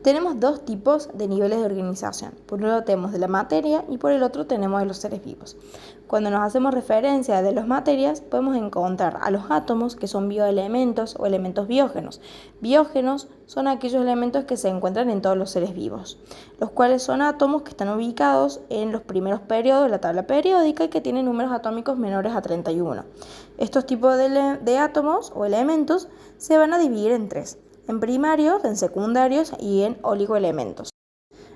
Tenemos dos tipos de niveles de organización. Por un lado tenemos de la materia y por el otro tenemos de los seres vivos. Cuando nos hacemos referencia de las materias, podemos encontrar a los átomos, que son bioelementos o elementos biógenos. Biógenos son aquellos elementos que se encuentran en todos los seres vivos, los cuales son átomos que están ubicados en los primeros periodos de la tabla periódica y que tienen números atómicos menores a 31. Estos tipos de átomos o elementos se van a dividir en tres: en primarios, en secundarios y en oligoelementos.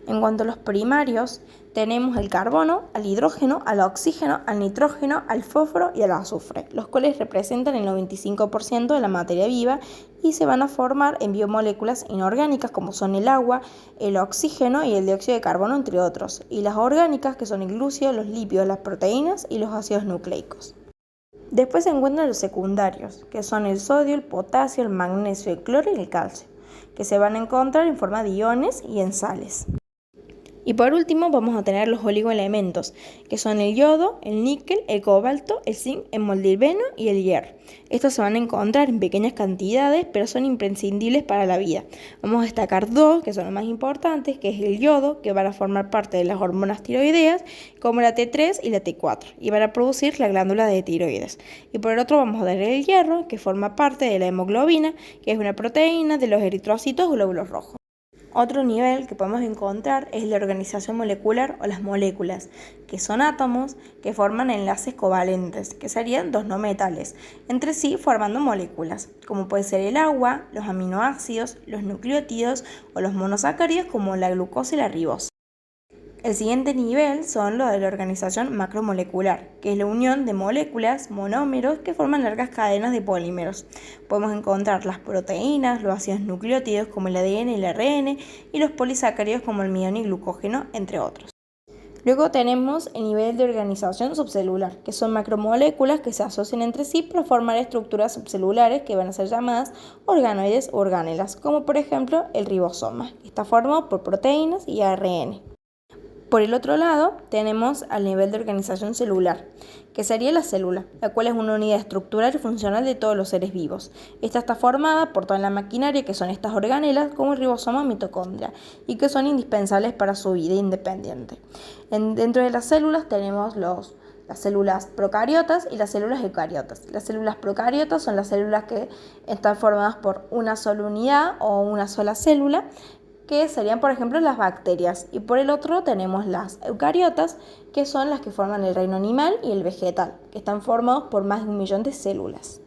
En cuanto a los primarios, tenemos el carbono, al hidrógeno, al oxígeno, al nitrógeno, al fósforo y al azufre, los cuales representan el 95% de la materia viva y se van a formar en biomoléculas inorgánicas como son el agua, el oxígeno y el dióxido de carbono, entre otros, y las orgánicas, que son el glúcido, los lípidos, las proteínas y los ácidos nucleicos. Después se encuentran los secundarios, que son el sodio, el potasio, el magnesio, el cloro y el calcio, que se van a encontrar en forma de iones y en sales. Y por último vamos a tener los oligoelementos, que son el yodo, el níquel, el cobalto, el zinc, el molibdeno y el hierro. Estos se van a encontrar en pequeñas cantidades, pero son imprescindibles para la vida. Vamos a destacar dos, que son los más importantes, que es el yodo, que van a formar parte de las hormonas tiroideas, como la T3 y la T4, y van a producir la glándula de tiroides. Y por el otro vamos a tener el hierro, que forma parte de la hemoglobina, que es una proteína de los eritrocitos o glóbulos rojos. Otro nivel que podemos encontrar es la organización molecular o las moléculas, que son átomos que forman enlaces covalentes, que serían dos no metales, entre sí formando moléculas, como puede ser el agua, los aminoácidos, los nucleótidos o los monosacáridos como la glucosa y la ribosa. El siguiente nivel son los de la organización macromolecular, que es la unión de moléculas, monómeros, que forman largas cadenas de polímeros. Podemos encontrar las proteínas, los ácidos nucleótidos como el ADN y el ARN, y los polisacáridos como el almidón y glucógeno, entre otros. Luego tenemos el nivel de organización subcelular, que son macromoléculas que se asocian entre sí para formar estructuras subcelulares que van a ser llamadas organoides o organelas, como por ejemplo el ribosoma, que está formado por proteínas y ARN. Por el otro lado, tenemos al nivel de organización celular, que sería la célula, la cual es una unidad estructural y funcional de todos los seres vivos. Esta está formada por toda la maquinaria, que son estas organelas, como el ribosoma o mitocondria, y que son indispensables para su vida independiente. Dentro de las células tenemos las células procariotas y las células eucariotas. Las células procariotas son las células que están formadas por una sola unidad o una sola célula, que serían, por ejemplo, las bacterias. Y por el otro tenemos las eucariotas, que son las que forman el reino animal y el vegetal, que están formados por más de 1 millón de células.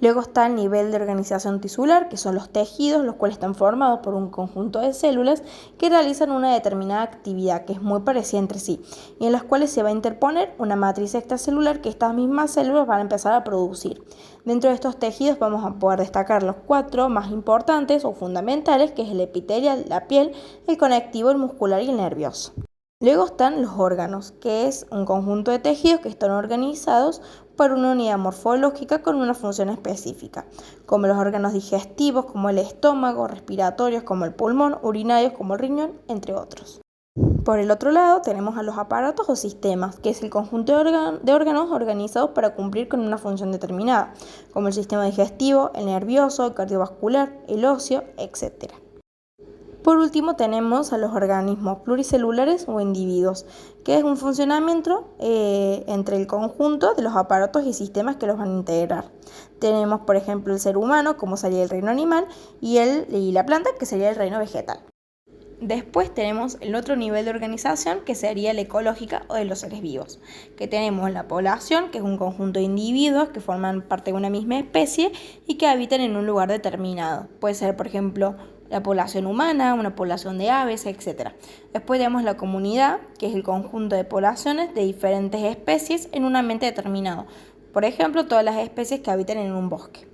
Luego está el nivel de organización tisular, que son los tejidos, los cuales están formados por un conjunto de células que realizan una determinada actividad que es muy parecida entre sí, y en las cuales se va a interponer una matriz extracelular que estas mismas células van a empezar a producir. Dentro de estos tejidos vamos a poder destacar los 4 más importantes o fundamentales, que es el epitelial, la piel, el conectivo, el muscular y el nervioso. Luego están los órganos, que es un conjunto de tejidos que están organizados por una unidad morfológica con una función específica, como los órganos digestivos, como el estómago, respiratorios, como el pulmón, urinarios, como el riñón, entre otros. Por el otro lado tenemos a los aparatos o sistemas, que es el conjunto de órganos organizados para cumplir con una función determinada, como el sistema digestivo, el nervioso, el cardiovascular, el óseo, etc. Por último tenemos a los organismos pluricelulares o individuos, que es un funcionamiento entre el conjunto de los aparatos y sistemas que los van a integrar. Tenemos, por ejemplo, el ser humano, como sería el reino animal, y la planta, que sería el reino vegetal. Después tenemos el otro nivel de organización, que sería la ecológica o de los seres vivos, que tenemos la población, que es un conjunto de individuos que forman parte de una misma especie y que habitan en un lugar determinado. Puede ser, por ejemplo, la población humana, una población de aves, etc. Después tenemos la comunidad, que es el conjunto de poblaciones de diferentes especies en un ambiente determinado. Por ejemplo, todas las especies que habitan en un bosque.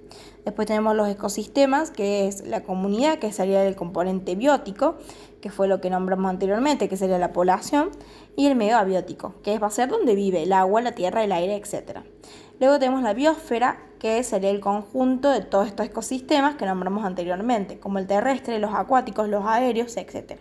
Después tenemos los ecosistemas, que es la comunidad, que sería el componente biótico, que fue lo que nombramos anteriormente, que sería la población, y el medio abiótico, que va a ser donde vive el agua, la tierra, el aire, etc. Luego tenemos la biosfera, que sería el conjunto de todos estos ecosistemas que nombramos anteriormente, como el terrestre, los acuáticos, los aéreos, etc.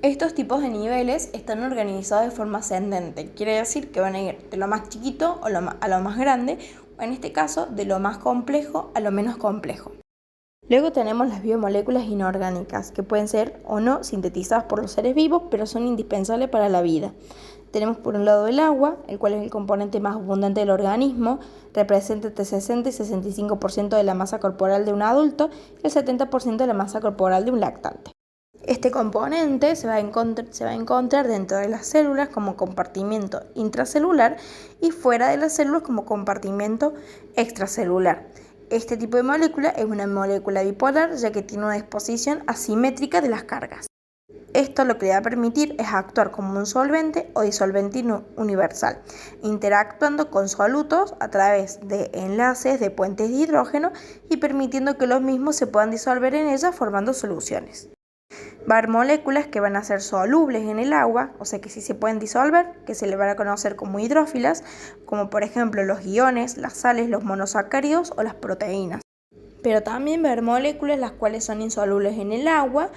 Estos tipos de niveles están organizados de forma ascendente, quiere decir que van a ir de lo más chiquito a lo más grande, o en este caso de lo más complejo a lo menos complejo. Luego tenemos las biomoléculas inorgánicas, que pueden ser o no sintetizadas por los seres vivos, pero son indispensables para la vida. Tenemos por un lado el agua, el cual es el componente más abundante del organismo, representa entre 60 y 65% de la masa corporal de un adulto y el 70% de la masa corporal de un lactante. Este componente se va a encontrar dentro de las células como compartimento intracelular y fuera de las células como compartimento extracelular. Este tipo de molécula es una molécula bipolar, ya que tiene una disposición asimétrica de las cargas. Esto lo que le va a permitir es actuar como un solvente o disolvente universal, interactuando con solutos a través de enlaces de puentes de hidrógeno y permitiendo que los mismos se puedan disolver en ellas formando soluciones. Va a haber moléculas que van a ser solubles en el agua, o sea que sí se pueden disolver, que se le van a conocer como hidrófilas, como por ejemplo los iones, las sales, los monosacáridos o las proteínas. Pero también va a haber moléculas las cuales son insolubles en el agua,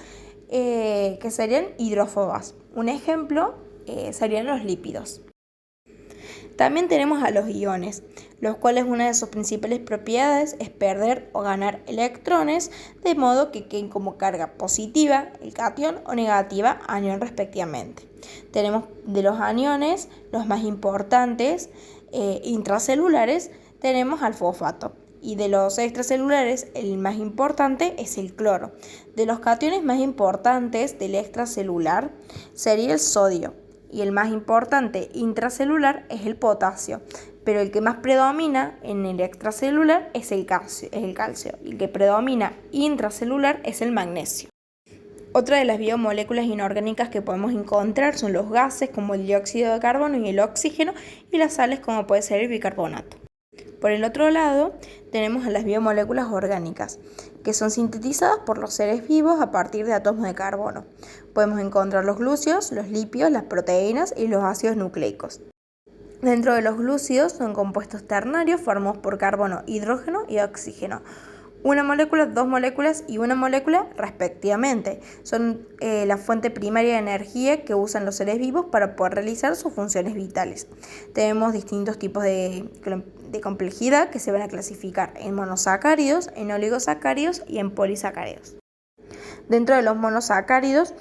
que serían hidrófobas. Un ejemplo serían los lípidos. También tenemos a los iones, los cuales una de sus principales propiedades es perder o ganar electrones, de modo que queden como carga positiva el catión o negativa anión respectivamente. Tenemos de los aniones, los más importantes intracelulares, tenemos al fosfato. Y de los extracelulares, el más importante es el cloro. De los cationes más importantes del extracelular sería el sodio. Y el más importante intracelular es el potasio, pero el que más predomina en el extracelular es el calcio, y el que predomina intracelular es el magnesio. Otra de las biomoléculas inorgánicas que podemos encontrar son los gases como el dióxido de carbono y el oxígeno, y las sales como puede ser el bicarbonato. Por el otro lado, tenemos a las biomoléculas orgánicas, que son sintetizadas por los seres vivos a partir de átomos de carbono. Podemos encontrar los glúcidos, los lípidos, las proteínas y los ácidos nucleicos. Dentro de los glúcidos son compuestos ternarios formados por carbono, hidrógeno y oxígeno. Una molécula, dos moléculas y una molécula respectivamente. Son la fuente primaria de energía que usan los seres vivos para poder realizar sus funciones vitales. Tenemos distintos tipos de complejidad que se van a clasificar en monosacáridos, en oligosacáridos y en polisacáridos. Dentro de los monosacáridos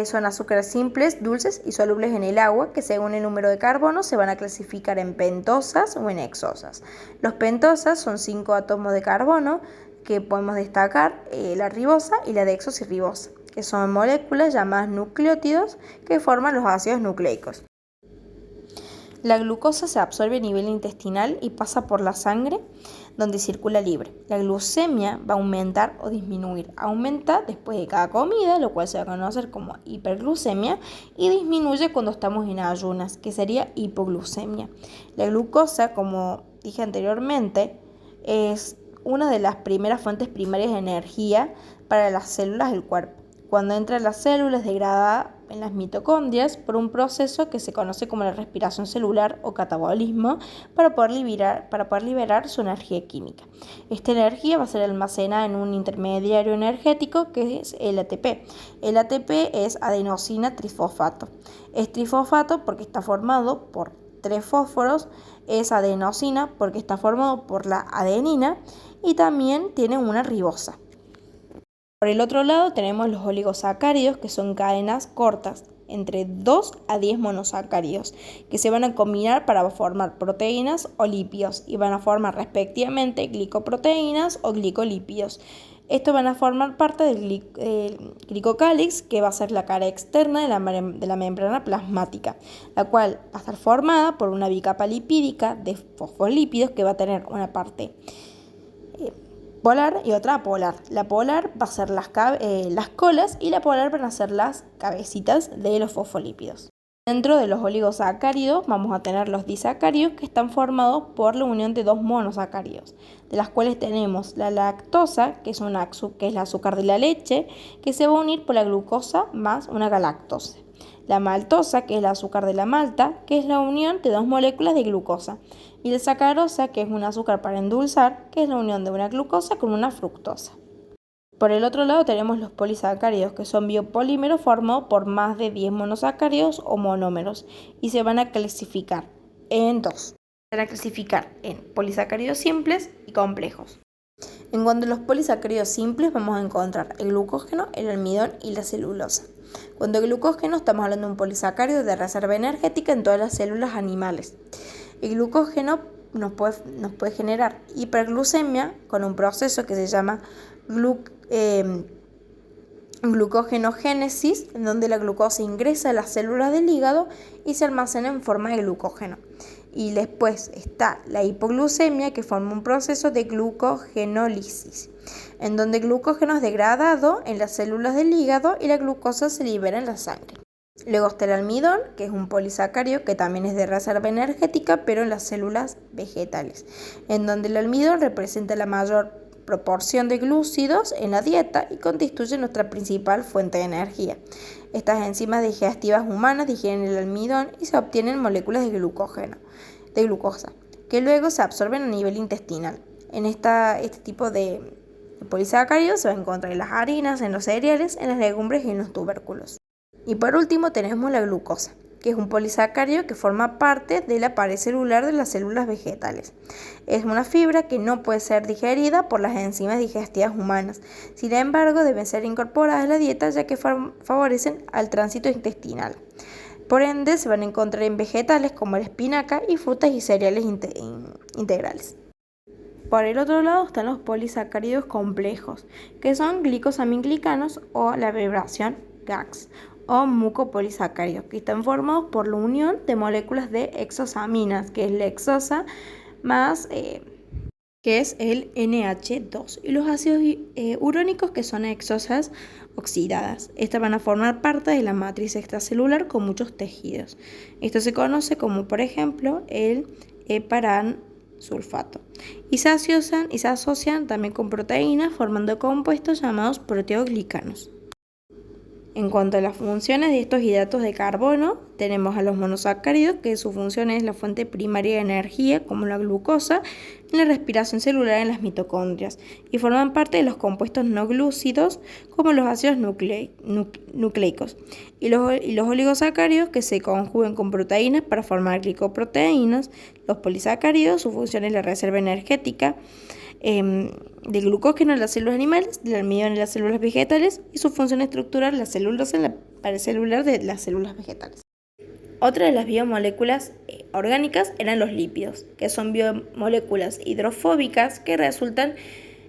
son azúcares simples, dulces y solubles en el agua, que según el número de carbono se van a clasificar en pentosas o en hexosas. Los pentosas son 5 átomos de carbono, que podemos destacar la ribosa y la desoxirribosa, que son moléculas llamadas nucleótidos que forman los ácidos nucleicos. La glucosa se absorbe a nivel intestinal y pasa por la sangre, donde circula libre. La glucemia va a aumentar o disminuir. Aumenta después de cada comida, lo cual se va a conocer como hiperglucemia, y disminuye cuando estamos en ayunas, que sería hipoglucemia. La glucosa, como dije anteriormente, es una de las primeras fuentes primarias de energía para las células del cuerpo. Cuando entra en las células, es degradada en las mitocondrias por un proceso que se conoce como la respiración celular o catabolismo para poder liberar su energía química. Esta energía va a ser almacenada en un intermediario energético que es el ATP. El ATP es adenosina trifosfato. Es trifosfato porque está formado por 3 fósforos, es adenosina porque está formado por la adenina y también tiene una ribosa. Por el otro lado tenemos los oligosacáridos, que son cadenas cortas, entre 2 a 10 monosacáridos, que se van a combinar para formar proteínas o lípidos y van a formar respectivamente glicoproteínas o glicolípidos. Estos van a formar parte del glicocálix, que va a ser la cara externa de la membrana plasmática, la cual va a estar formada por una bicapa lipídica de fosfolípidos que va a tener una parte polar y otra apolar. La polar va a ser las colas y la polar van a ser las cabecitas de los fosfolípidos. Dentro de los oligosacáridos vamos a tener los disacáridos, que están formados por la unión de 2 monosacáridos, de las cuales tenemos la lactosa, que es el azúcar de la leche, que se va a unir por la glucosa más una galactosa. La maltosa, que es el azúcar de la malta, que es la unión de 2 moléculas de glucosa. Y la sacarosa, que es un azúcar para endulzar, que es la unión de una glucosa con una fructosa. Por el otro lado tenemos los polisacáridos, que son biopolímeros formados por más de 10 monosacáridos o monómeros, y se van a clasificar en 2. Se van a clasificar en polisacáridos simples y complejos. En cuanto a los polisacáridos simples, vamos a encontrar el glucógeno, el almidón y la celulosa. Cuando el glucógeno, estamos hablando de un polisacárido de reserva energética en todas las células animales. El glucógeno nos puede generar hiperglucemia con un proceso que se llama glucogenogénesis, en donde la glucosa ingresa a las células del hígado y se almacena en forma de glucógeno. Y después está la hipoglucemia, que forma un proceso de glucogenólisis, en donde el glucógeno es degradado en las células del hígado y la glucosa se libera en la sangre. Luego está el almidón, que es un polisacárido que también es de reserva energética, pero en las células vegetales, en donde el almidón representa la mayor proporción de glúcidos en la dieta y constituye nuestra principal fuente de energía. Estas enzimas digestivas humanas digieren el almidón y se obtienen moléculas de glucosa, que luego se absorben a nivel intestinal. En este tipo de polisacáridos se va a encontrar en las harinas, en los cereales, en las legumbres y en los tubérculos. Y por último tenemos la glucosa, que es un polisacárido que forma parte de la pared celular de las células vegetales. Es una fibra que no puede ser digerida por las enzimas digestivas humanas. Sin embargo, deben ser incorporadas a la dieta ya que favorecen al tránsito intestinal. Por ende, se van a encontrar en vegetales como la espinaca y frutas y cereales integrales. Por el otro lado están los polisacáridos complejos, que son glicosaminglicanos o la abreviación GAGs, o mucopolisacáridos, que están formados por la unión de moléculas de hexosaminas, que es la hexosa más que es el NH2, y los ácidos urónicos, que son hexosas oxidadas. Estas van a formar parte de la matriz extracelular con muchos tejidos. Esto se conoce como, por ejemplo, el heparan-sulfato. Y se asocian también con proteínas formando compuestos llamados proteoglicanos. En cuanto a las funciones de estos hidratos de carbono, tenemos a los monosacáridos, que su función es la fuente primaria de energía, como la glucosa, en la respiración celular en las mitocondrias, y forman parte de los compuestos no glúcidos, como los ácidos nucleicos, y los oligosacáridos, que se conjugan con proteínas para formar glicoproteínas. Los polisacáridos, su función es la reserva energética de glucógeno en las células animales, del almidón en las células vegetales, y su función estructural, la celulosa en la pared celular de las células vegetales. Otra de las biomoléculas orgánicas eran los lípidos, que son biomoléculas hidrofóbicas que resultan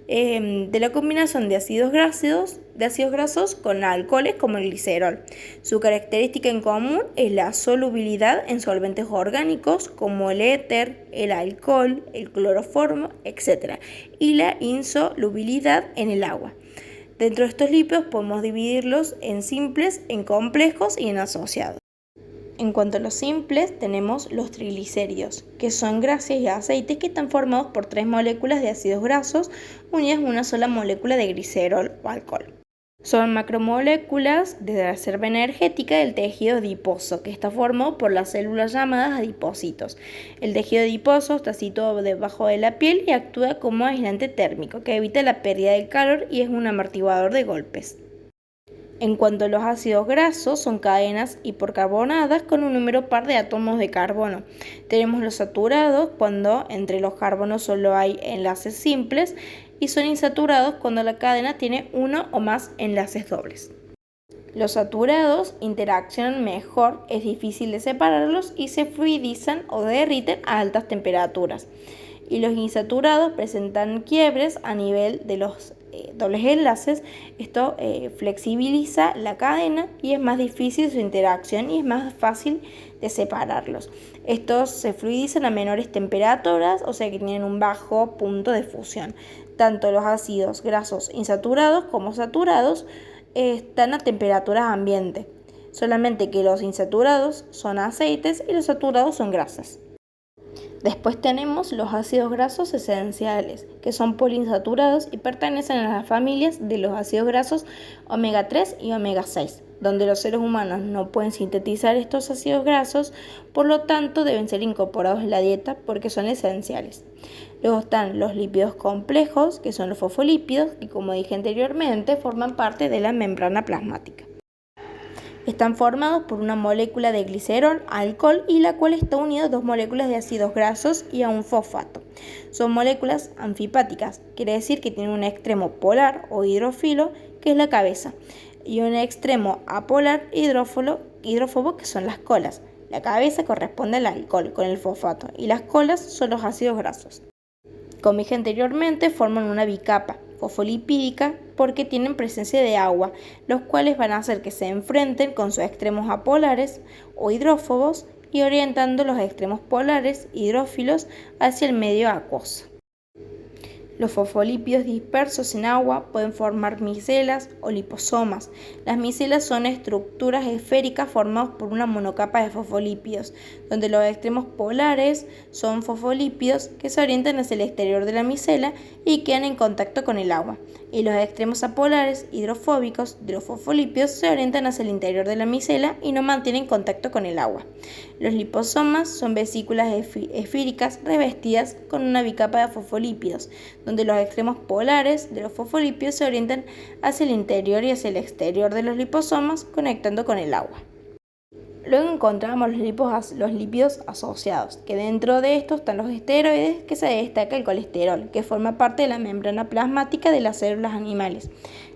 de la combinación de ácidos grasos con alcoholes como el glicerol. Su característica en común es la solubilidad en solventes orgánicos como el éter, el alcohol, el cloroformo, etc. y la insolubilidad en el agua. Dentro de estos lípidos podemos dividirlos en simples, en complejos y en asociados. En cuanto a los simples, tenemos los triglicéridos, que son grasas y aceites que están formados por 3 moléculas de ácidos grasos unidas a una sola molécula de glicerol o alcohol. Son macromoléculas de reserva energética del tejido adiposo, que está formado por las células llamadas adipocitos. El tejido adiposo está situado debajo de la piel y actúa como aislante térmico, que evita la pérdida del calor y es un amortiguador de golpes. En cuanto a los ácidos grasos, son cadenas hipercarbonadas con un número par de átomos de carbono. Tenemos los saturados, cuando entre los carbonos solo hay enlaces simples, y son insaturados cuando la cadena tiene uno o más enlaces dobles. Los saturados interaccionan mejor, es difícil de separarlos y se fluidizan o derriten a altas temperaturas. Y los insaturados presentan quiebres a nivel de los dobles enlaces. Esto flexibiliza la cadena y es más difícil su interacción y es más fácil de separarlos. Estos se fluidizan a menores temperaturas, o sea que tienen un bajo punto de fusión. Tanto los ácidos grasos insaturados como saturados están a temperaturas ambiente, solamente que los insaturados son aceites y los saturados son grasas. Después tenemos los ácidos grasos esenciales, que son poliinsaturados y pertenecen a las familias de los ácidos grasos omega 3 y omega 6, donde los seres humanos no pueden sintetizar estos ácidos grasos, por lo tanto deben ser incorporados en la dieta porque son esenciales. Luego están los lípidos complejos, que son los fosfolípidos, y como dije anteriormente, forman parte de la membrana plasmática. Están formados por una molécula de glicerol, alcohol, y la cual está unida a dos moléculas de ácidos grasos y a un fosfato. Son moléculas anfipáticas, quiere decir que tienen un extremo polar o hidrófilo, que es la cabeza, y un extremo apolar hidrófobo, que son las colas. La cabeza corresponde al alcohol con el fosfato y las colas son los ácidos grasos. Como dije anteriormente, forman una bicapa fosfolipídica porque tienen presencia de agua, los cuales van a hacer que se enfrenten con sus extremos apolares o hidrófobos y orientando los extremos polares hidrófilos hacia el medio acuoso. Los fosfolípidos dispersos en agua pueden formar micelas o liposomas. Las micelas son estructuras esféricas formadas por una monocapa de fosfolípidos, donde los extremos polares son fosfolípidos que se orientan hacia el exterior de la micela y quedan en contacto con el agua, y los extremos apolares hidrofóbicos de los fosfolípidos se orientan hacia el interior de la micela y no mantienen contacto con el agua. Los liposomas son vesículas esféricas revestidas con una bicapa de fosfolípidos, donde los extremos polares de los fosfolípidos se orientan hacia el interior y hacia el exterior de los liposomas, conectando con el agua. Luego encontramos los lípidos asociados, que dentro de estos están los esteroides, que se destaca el colesterol, que forma parte de la membrana plasmática de las células animales,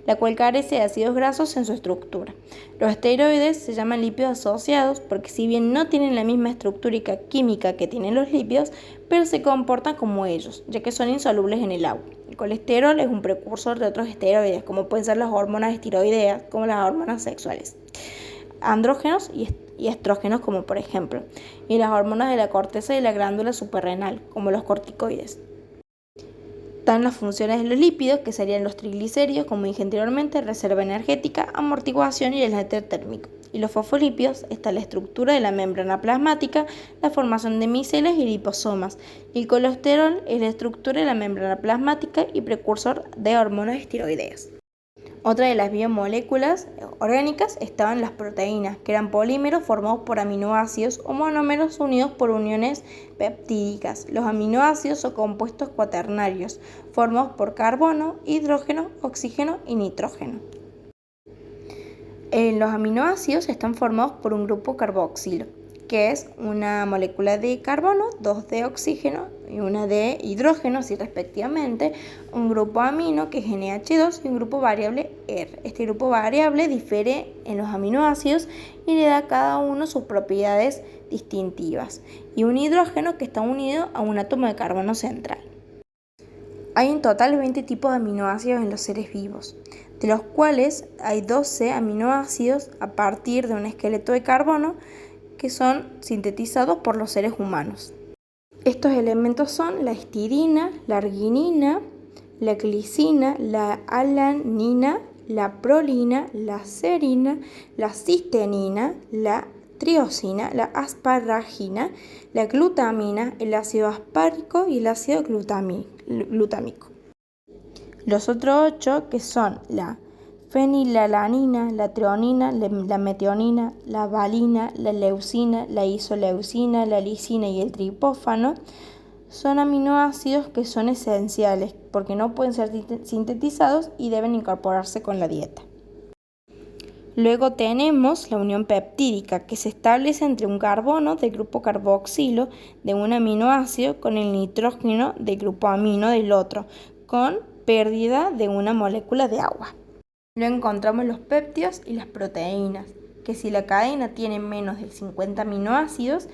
la cual carece de ácidos grasos en su estructura. Los esteroides se llaman lípidos asociados porque si bien no tienen la misma estructura química que tienen los lípidos, pero se comportan como ellos, ya que son insolubles en el agua. El colesterol es un precursor de otros esteroides, como pueden ser las hormonas esteroideas, como las hormonas sexuales, andrógenos y estrógenos, como por ejemplo, y las hormonas de la corteza y la glándula suprarrenal, como los corticoides. Están las funciones de los lípidos, que serían los triglicéridos, como dije anteriormente, reserva energética, amortiguación y el éter térmico. Y los fosfolípidos está la estructura de la membrana plasmática, la formación de micelas y liposomas. Y el colesterol es la estructura de la membrana plasmática y precursor de hormonas esteroideas. Otra de las biomoléculas orgánicas estaban las proteínas, que eran polímeros formados por aminoácidos o monómeros unidos por uniones peptídicas. Los aminoácidos son compuestos cuaternarios, formados por carbono, hidrógeno, oxígeno y nitrógeno. Los aminoácidos están formados por un grupo carboxilo, que es una molécula de carbono, 2 de oxígeno y una de hidrógeno, así respectivamente, un grupo amino que es NH2 y un grupo variable R. Este grupo variable difiere en los aminoácidos y le da a cada uno sus propiedades distintivas, y un hidrógeno que está unido a un átomo de carbono central. Hay en total 20 tipos de aminoácidos en los seres vivos, de los cuales hay 12 aminoácidos a partir de un esqueleto de carbono que son sintetizados por los seres humanos. Estos elementos son la histidina, la arginina, la glicina, la alanina, la prolina, la serina, la cisteína, la triosina, la asparagina, la glutamina, el ácido aspárico y el ácido glutámico. Los otros 8, que son la fenilalanina, la treonina, la metionina, la valina, la leucina, la isoleucina, la lisina y el triptófano, son aminoácidos que son esenciales porque no pueden ser sintetizados y deben incorporarse con la dieta. Luego tenemos la unión peptídica, que se establece entre un carbono del grupo carboxilo de un aminoácido con el nitrógeno del grupo amino del otro, con pérdida de una molécula de agua. Luego encontramos los péptidos y las proteínas, que si la cadena tiene menos de 50 aminoácidos,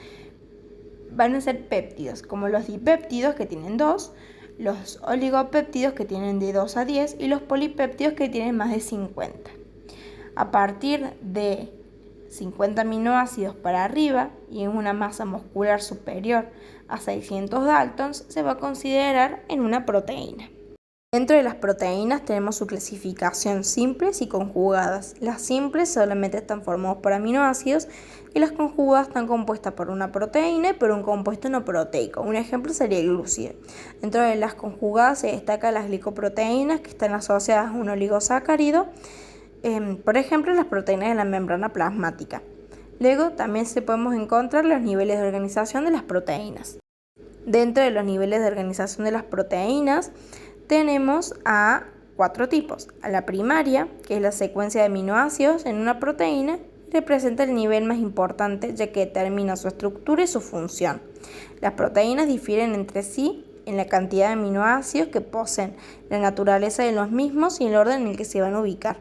van a ser péptidos, como los dipéptidos, que tienen 2, los oligopéptidos, que tienen de 2 a 10, y los polipéptidos, que tienen más de 50. A partir de 50 aminoácidos para arriba y en una masa muscular superior a 600 Daltons, se va a considerar en una proteína. Dentro de las proteínas tenemos su clasificación simples y conjugadas. Las simples solamente están formadas por aminoácidos y las conjugadas están compuestas por una proteína y por un compuesto no proteico. Un ejemplo sería el glúcido. Dentro de las conjugadas se destacan las glicoproteínas, que están asociadas a un oligosacárido, por ejemplo las proteínas de la membrana plasmática. Luego también podemos encontrar los niveles de organización de las proteínas. Dentro de los niveles de organización de las proteínas tenemos a 4 tipos. A la primaria, que es la secuencia de aminoácidos en una proteína, y representa el nivel más importante ya que determina su estructura y su función. Las proteínas difieren entre sí en la cantidad de aminoácidos que poseen, la naturaleza de los mismos y el orden en el que se van a ubicar.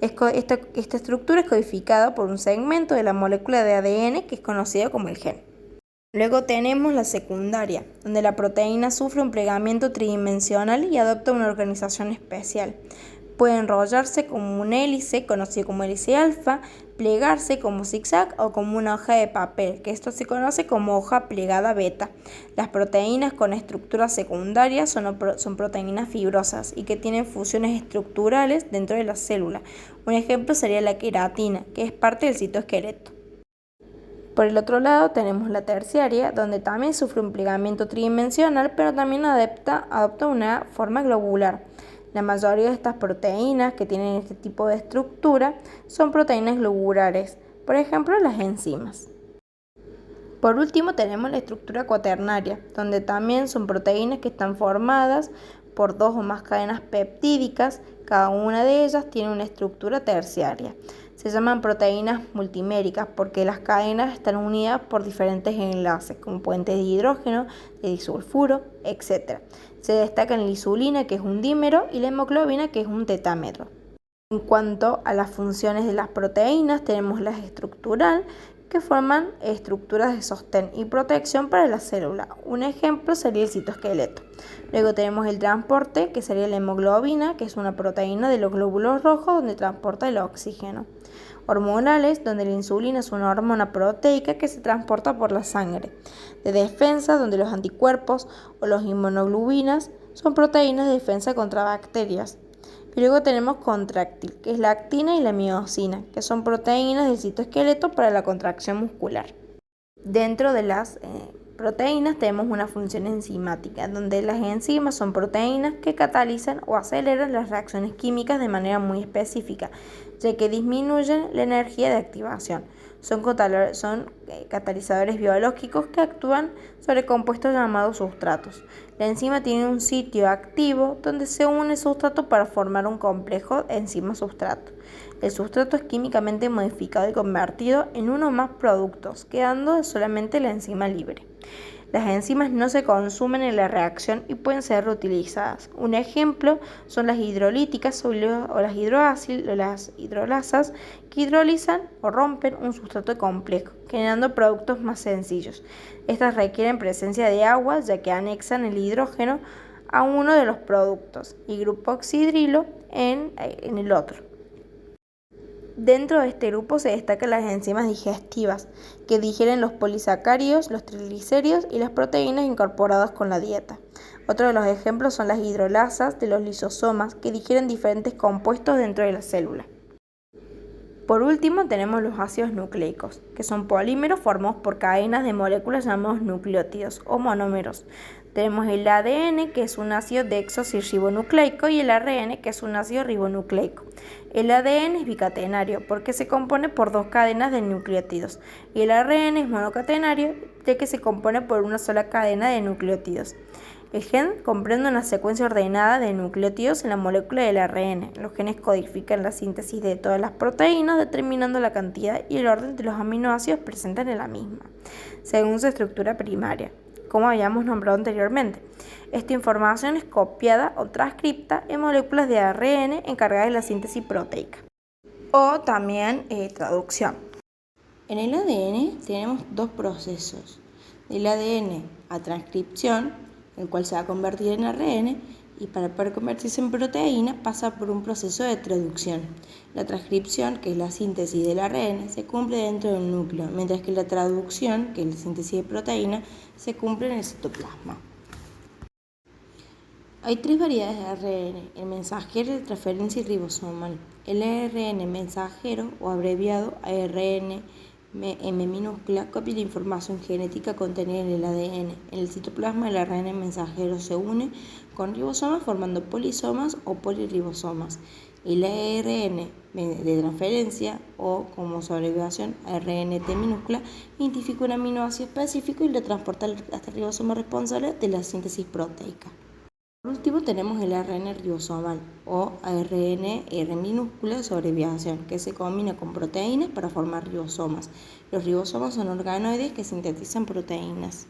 Esta estructura es codificada por un segmento de la molécula de ADN que es conocido como el gen. Luego tenemos la secundaria, donde la proteína sufre un plegamiento tridimensional y adopta una organización especial. Puede enrollarse como un hélice, conocido como hélice alfa, plegarse como zigzag o como una hoja de papel, que esto se conoce como hoja plegada beta. Las proteínas con estructuras secundarias son proteínas fibrosas y que tienen funciones estructurales dentro de la célula. Un ejemplo sería la queratina, que es parte del citoesqueleto. Por el otro lado tenemos la terciaria, donde también sufre un plegamiento tridimensional, pero también adopta una forma globular. La mayoría de estas proteínas que tienen este tipo de estructura son proteínas globulares, por ejemplo las enzimas. Por último tenemos la estructura cuaternaria, donde también son proteínas que están formadas por 2 o más cadenas peptídicas, cada una de ellas tiene una estructura terciaria. Se llaman proteínas multiméricas porque las cadenas están unidas por diferentes enlaces, como puentes de hidrógeno, de disulfuro, etc. Se destacan la insulina, que es un dímero, y la hemoglobina, que es un tetámero. En cuanto a las funciones de las proteínas, tenemos la estructural, que forman estructuras de sostén y protección para la célula. Un ejemplo sería el citoesqueleto. Luego tenemos el transporte, que sería la hemoglobina, que es una proteína de los glóbulos rojos donde transporta el oxígeno. Hormonales, donde la insulina es una hormona proteica que se transporta por la sangre. De defensa, donde los anticuerpos o los inmunoglobulinas son proteínas de defensa contra bacterias. Y luego tenemos contráctil, que es la actina y la miosina, que son proteínas del citoesqueleto para la contracción muscular. Dentro de las proteínas tenemos una función enzimática, donde las enzimas son proteínas que catalizan o aceleran las reacciones químicas de manera muy específica, ya que disminuyen la energía de activación. Son catalizadores biológicos que actúan sobre compuestos llamados sustratos. La enzima tiene un sitio activo donde se une el sustrato para formar un complejo enzima-sustrato. El sustrato es químicamente modificado y convertido en uno o más productos, quedando solamente la enzima libre. Las enzimas no se consumen en la reacción y pueden ser reutilizadas. Un ejemplo son las hidrolíticas o las hidrolasas que hidrolizan o rompen un sustrato complejo, generando productos más sencillos. Estas requieren presencia de agua ya que anexan el hidrógeno a uno de los productos y grupo oxidrilo en el otro. Dentro de este grupo se destacan las enzimas digestivas, que digieren los polisacáridos, los triglicéridos y las proteínas incorporadas con la dieta. Otro de los ejemplos son las hidrolasas de los lisosomas, que digieren diferentes compuestos dentro de la célula. Por último tenemos los ácidos nucleicos, que son polímeros formados por cadenas de moléculas llamados nucleótidos o monómeros. Tenemos el ADN, que es un ácido desoxirribonucleico, y el ARN, que es un ácido ribonucleico. El ADN es bicatenario porque se compone por 2 cadenas de nucleótidos, y el ARN es monocatenario ya que se compone por una sola cadena de nucleótidos. El gen comprende una secuencia ordenada de nucleótidos en la molécula del ARN. Los genes codifican la síntesis de todas las proteínas, determinando la cantidad y el orden de los aminoácidos presentes en la misma, según su estructura primaria, como habíamos nombrado anteriormente. Esta información es copiada o transcripta en moléculas de ARN encargadas de la síntesis proteica. O también traducción. En el ADN tenemos 2 procesos. Del ADN a transcripción, el cual se va a convertir en ARN, y para poder convertirse en proteína pasa por un proceso de traducción. La transcripción, que es la síntesis del ARN, se cumple dentro del núcleo, mientras que la traducción, que es la síntesis de proteína, se cumple en el citoplasma. Hay 3 variedades de ARN, el mensajero, el transferencia y ribosomal. El ARN mensajero, o abreviado ARN M minúscula, copia la información genética contenida en el ADN. En el citoplasma, el ARN mensajero se une con ribosomas formando polisomas o poliribosomas. El ARN de transferencia, o como su abreviación ARNT minúscula, identifica un aminoácido específico y lo transporta hasta el ribosoma responsable de la síntesis proteica. Por último tenemos el ARN ribosomal o ARN R minúscula de sobreviación, que se combina con proteínas para formar ribosomas. Los ribosomas son organoides que sintetizan proteínas.